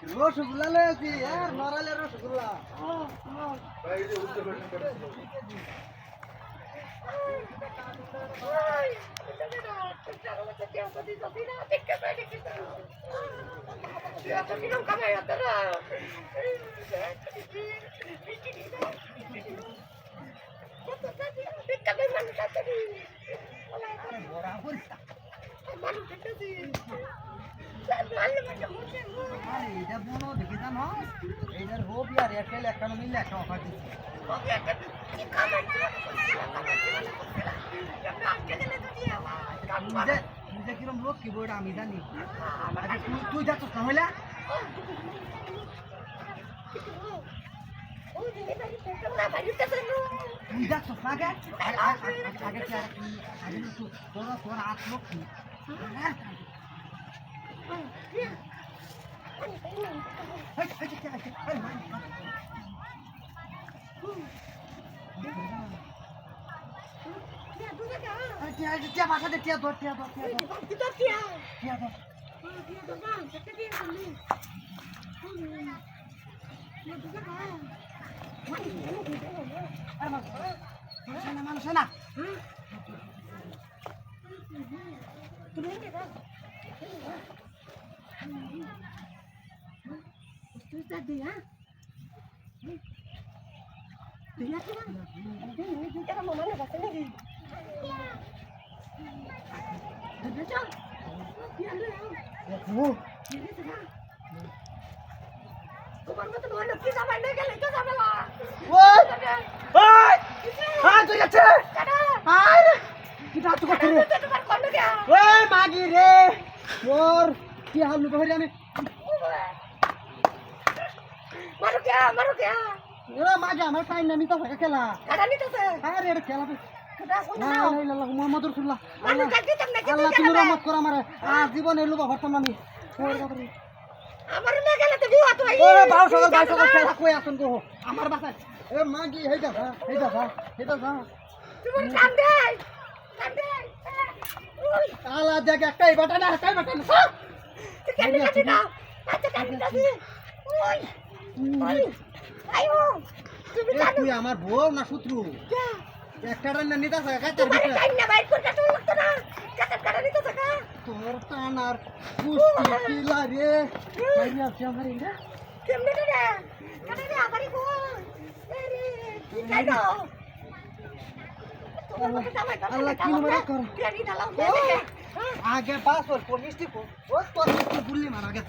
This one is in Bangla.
রসগোল্লা লয়েছি আর নরালে রসগোল্লা এইটা বলো দেখি জানো এইটার রবি আর এয়ারটেল একখানে মিললে একটা অফার দিচ্ছে নিজে কিরম লোক কি বইটা আমি জানি তুই যাচ্ছিস না হইলে তুই যাচ্ছিস না আগে আগে তোর আট লোক কি বাসাতে টিয়া ধর টিয়া ধর টিয়া ধর মানুষ না মাগি রে মোর কি হাল লুকাই আমি মাঝে আমার টাইম নামি তো খেলা আরে এটা খেলা মোহাম্মদ রসুল্লাহ আল্লাহ তুমি রহমত করো আমারে জীবনে লুবা ভরতাম আমি আমার বাসায় এ মাগি হেইটা আলা দেখ একটাই বাটা না তুই আমার বউ না শত্রু একটা রান্না নিতে তোর টানার রে আগে পাস মিষ্টি বললি মার আগে